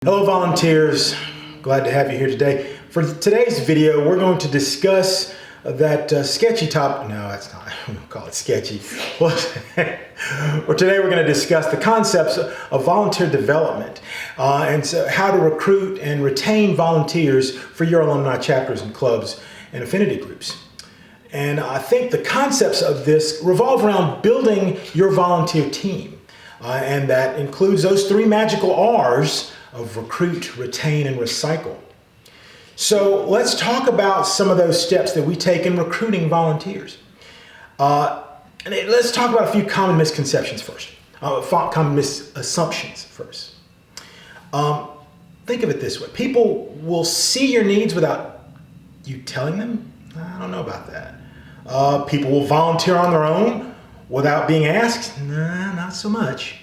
Hello volunteers, glad to have you here today. For today's video, we're going to discuss that sketchy topic. No, that's not, I don't call it sketchy. Well, today we're going to discuss the concepts of volunteer development and so how to recruit and retain volunteers for your alumni chapters and clubs and affinity groups. And I think the concepts of this revolve around building your volunteer team. And that includes those three magical R's of recruit, retain, and recycle. So let's talk about some of those steps that we take in recruiting volunteers. And let's talk about a few common misconceptions first, common misassumptions first. Think of it this way. People will see your needs without you telling them. I don't know about that. People will volunteer on their own without being asked. Nah, not so much.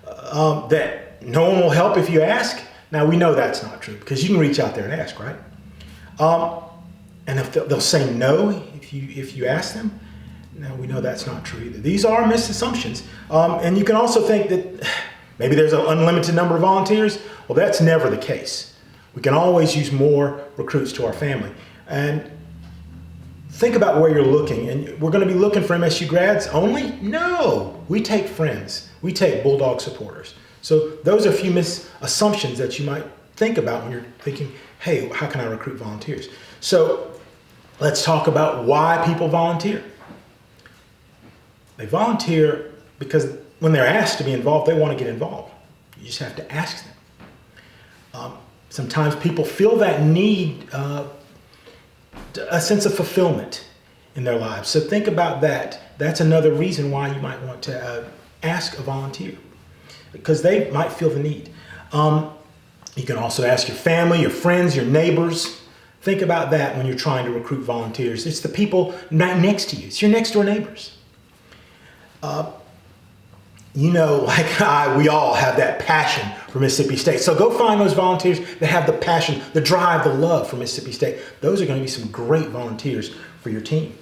That no one will help if you ask. Now we know that's not true because you can reach out there and ask, right? And if they'll say no if you ask them. Now we know that's not true either. These are misassumptions. And you can also think that maybe there's an unlimited number of volunteers. Well, that's never the case. We can always use more recruits to our family. And think about where you're looking. And we're going to be looking for MSU grads only? No, we take friends. We take Bulldog supporters. So those are a few misassumptions that you might think about when you're thinking, hey, how can I recruit volunteers? So let's talk about why people volunteer. They volunteer because when they're asked to be involved, they want to get involved. You just have to ask them. Sometimes people feel that need, a sense of fulfillment in their lives. So think about that. That's another reason why you might want to ask a volunteer, because they might feel the need. You can also ask your family, your friends, your neighbors. Think about that when you're trying to recruit volunteers. It's the people right next to you. It's your next door neighbors. We all have that passion for Mississippi State. So go find those volunteers that have the passion, the drive, the love for Mississippi State. Those are going to be some great volunteers for your team.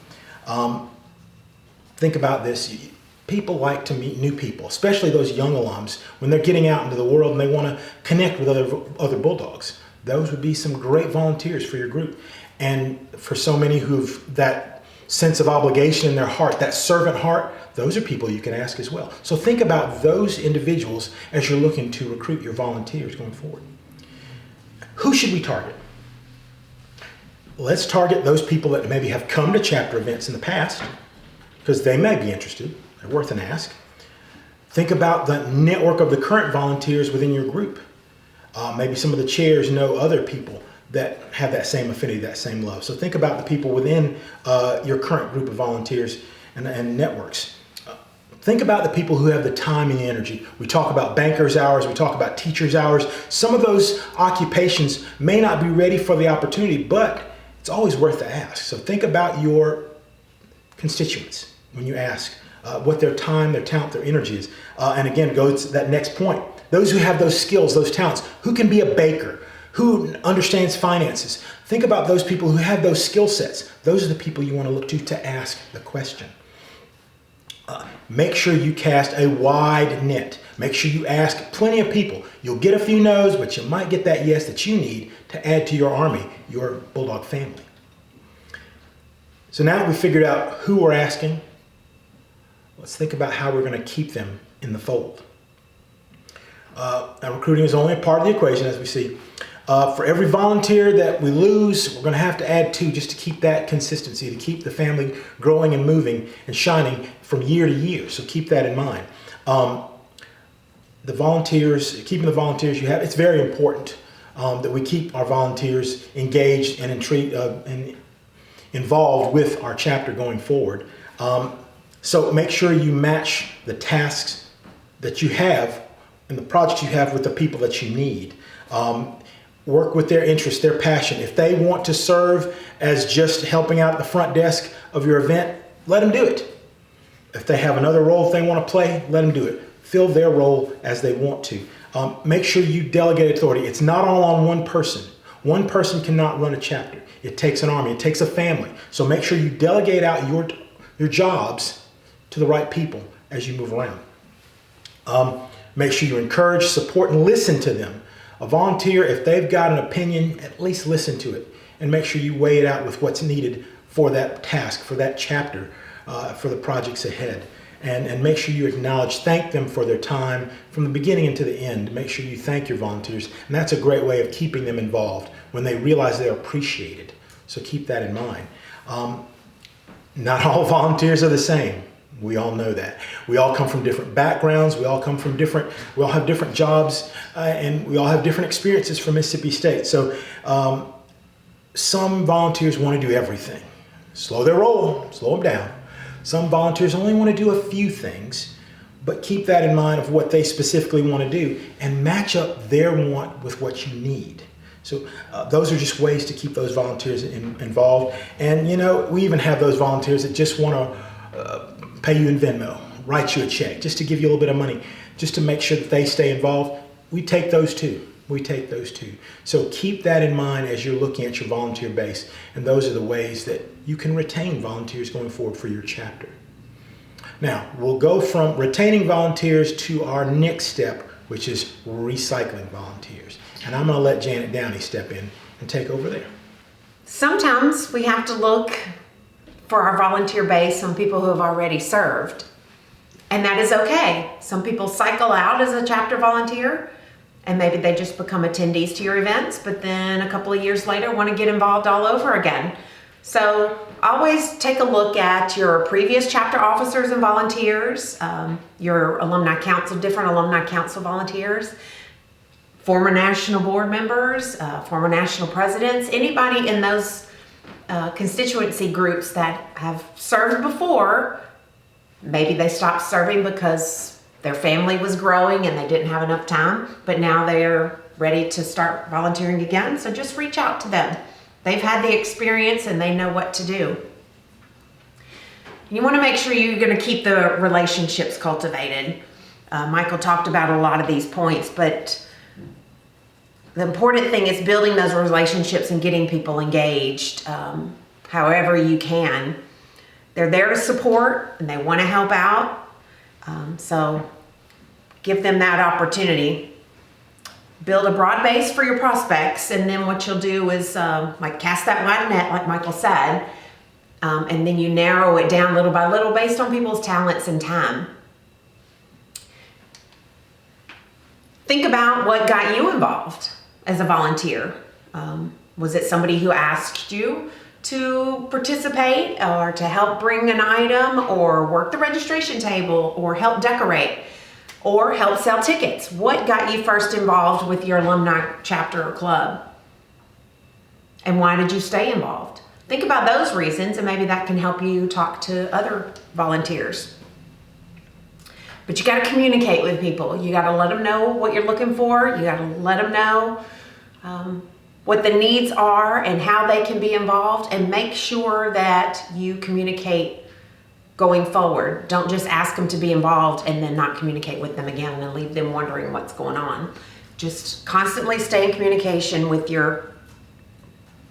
Think about this. People like to meet new people, especially those young alums, when they're getting out into the world and they want to connect with other Bulldogs. Those would be some great volunteers for your group. And for so many who've that sense of obligation in their heart, that servant heart, those are people you can ask as well. So think about those individuals as you're looking to recruit your volunteers going forward. Who should we target? Let's target those people that maybe have come to chapter events in the past, because they may be interested. They're worth an ask. Think about the network of the current volunteers within your group. Maybe some of the chairs know other people that have that same affinity, that same love. So think about the people within your current group of volunteers and networks. Think about the people who have the time and the energy. We talk about bankers' hours, we talk about teachers' hours. Some of those occupations may not be ready for the opportunity, but it's always worth the ask. So think about your constituents when you ask what their time, their talent, their energy is. And again, go to that next point. Those who have those skills, those talents, who can be a baker, who understands finances. Think about those people who have those skill sets. Those are the people you want to look to ask the question. Make sure you cast a wide net. Make sure you ask plenty of people. You'll get a few no's, but you might get that yes that you need to add to your army, your Bulldog family. So now that we've figured out who we're asking, let's think about how we're going to keep them in the fold. Now, recruiting is only a part of the equation, as we see. For every volunteer that we lose, we're going to have to add 2 just to keep that consistency, to keep the family growing and moving and shining from year to year. So keep that in mind. The volunteers, keeping the volunteers you have, it's very important that we keep our volunteers engaged and involved with our chapter going forward. So make sure you match the tasks that you have and the projects you have with the people that you need. Work with their interest, their passion. If they want to serve as just helping out at the front desk of your event, let them do it. If they have another role they want to play, let them do it. Fill their role as they want to. Make sure you delegate authority. It's not all on one person. One person cannot run a chapter. It takes an army. It takes a family. So make sure you delegate out your jobs to the right people as you move around. Make sure you encourage, support, and listen to them. A volunteer, if they've got an opinion, at least listen to it and make sure you weigh it out with what's needed for that task, for that chapter, for the projects ahead. And make sure you acknowledge, thank them for their time from the beginning into the end. Make sure you thank your volunteers. And that's a great way of keeping them involved when they realize they're appreciated. So keep that in mind. Not all volunteers are the same. We all know that. We all come from different backgrounds. We all have different jobs, and we all have different experiences from Mississippi State. So some volunteers want to do everything. Slow their roll, slow them down. Some volunteers only want to do a few things, but keep that in mind of what they specifically want to do and match up their want with what you need. So those are just ways to keep those volunteers involved. And we even have those volunteers that just want to pay you in Venmo, write you a check, just to give you a little bit of money, just to make sure that they stay involved. We take those too. So keep that in mind as you're looking at your volunteer base. And those are the ways that you can retain volunteers going forward for your chapter. Now, we'll go from retaining volunteers to our next step, which is recycling volunteers. And I'm going to let Janet Downey step in and take over there. Sometimes we have to look for our volunteer base on people who have already served. And that is okay. Some people cycle out as a chapter volunteer, and maybe they just become attendees to your events, but then a couple of years later want to get involved all over again. So always take a look at your previous chapter officers and volunteers, your alumni council, different alumni council volunteers, former national board members, former national presidents, anybody in those constituency groups that have served before. Maybe they stopped serving because their family was growing and they didn't have enough time, but now they're ready to start volunteering again. So just reach out to them. They've had the experience and they know what to do. You want to make sure you're going to keep the relationships cultivated. Michael talked about a lot of these points, but the important thing is building those relationships and getting people engaged however you can. They're there to support and they want to help out. So give them that opportunity. Build a broad base for your prospects, and then what you'll do is cast that wide net, like Michael said, and then you narrow it down little by little based on people's talents and time. Think about what got you involved as a volunteer. Was it somebody who asked you to participate or to help bring an item or work the registration table or help decorate or help sell tickets? What got you first involved with your alumni chapter or club? And why did you stay involved? Think about those reasons, and maybe that can help you talk to other volunteers. But you got to communicate with people. You got to let them know what you're looking for. You got to let them know what the needs are and how they can be involved, and make sure that you communicate going forward. Don't just ask them to be involved and then not communicate with them again and leave them wondering what's going on. Just constantly stay in communication with your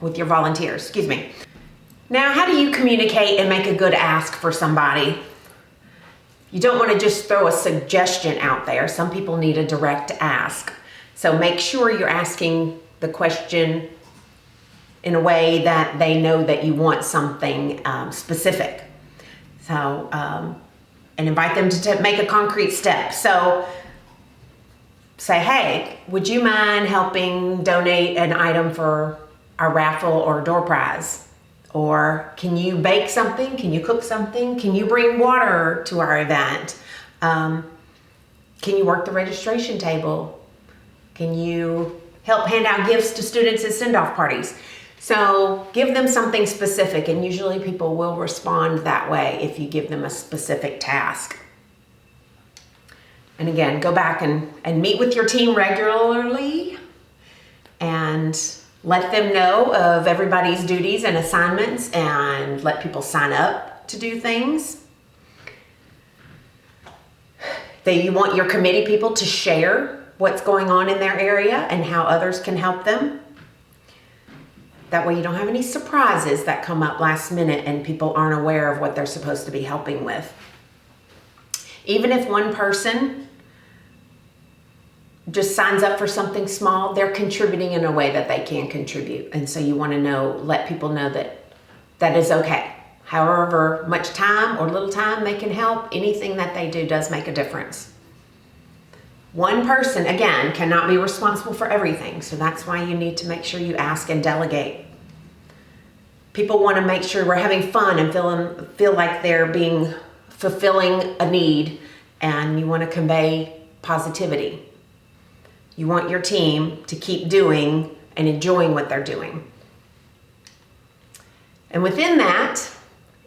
volunteers. Excuse me. Now, how do you communicate and make a good ask for somebody? You don't want to just throw a suggestion out there. Some people need a direct ask. So make sure you're asking the question in a way that they know that you want something specific. So, and invite them to make a concrete step. So say, hey, would you mind helping donate an item for our raffle or door prize? Or can you bake something? Can you cook something? Can you bring water to our event? Can you work the registration table? Can you help hand out gifts to students at send-off parties? So give them something specific, and usually people will respond that way if you give them a specific task. And again, go back and meet with your team regularly and let them know of everybody's duties and assignments, and let people sign up to do things. You want your committee people to share what's going on in their area and how others can help them. That way you don't have any surprises that come up last minute and people aren't aware of what they're supposed to be helping with. Even if one person just signs up for something small, they're contributing in a way that they can contribute. And so you want to let people know that that is okay. However much time or little time they can help, anything that they do does make a difference. One person, again, cannot be responsible for everything. So that's why you need to make sure you ask and delegate. People want to make sure we're having fun and feel like they're fulfilling a need, and you want to convey positivity. You want your team to keep doing and enjoying what they're doing. And within that,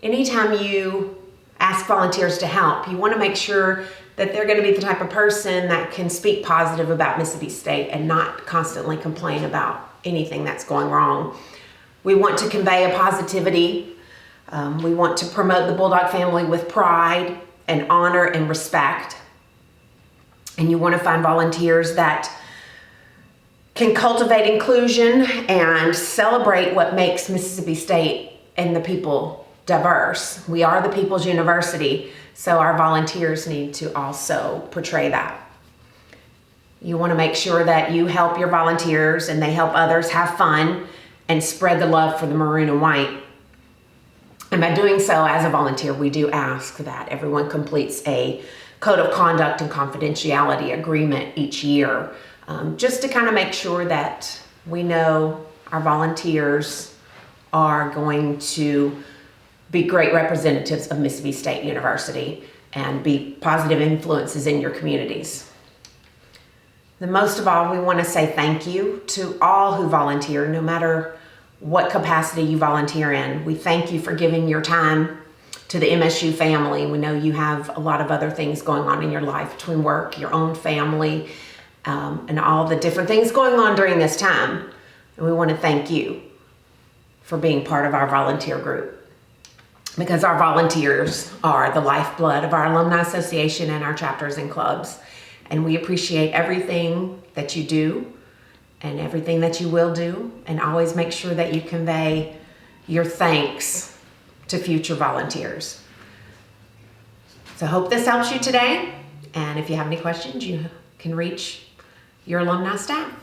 anytime you ask volunteers to help, you want to make sure that they're going to be the type of person that can speak positive about Mississippi State and not constantly complain about anything that's going wrong. We want to convey a positivity. We want to promote the Bulldog family with pride and honor and respect. And you want to find volunteers that can cultivate inclusion and celebrate what makes Mississippi State and the people diverse. We are the People's University, so our volunteers need to also portray that. You want to make sure that you help your volunteers and they help others have fun and spread the love for the maroon and white. And by doing so, as a volunteer, we do ask that everyone completes a code of conduct and confidentiality agreement each year, just to kind of make sure that we know our volunteers are going to be great representatives of Mississippi State University and be positive influences in your communities. And most of all, we want to say thank you to all who volunteer, no matter what capacity you volunteer in. We thank you for giving your time to the MSU family. We know you have a lot of other things going on in your life between work, your own family, and all the different things going on during this time. And we want to thank you for being part of our volunteer group, because our volunteers are the lifeblood of our Alumni Association and our chapters and clubs. And we appreciate everything that you do and everything that you will do, and always make sure that you convey your thanks to future volunteers. So I hope this helps you today. And if you have any questions, you can reach your alumni staff.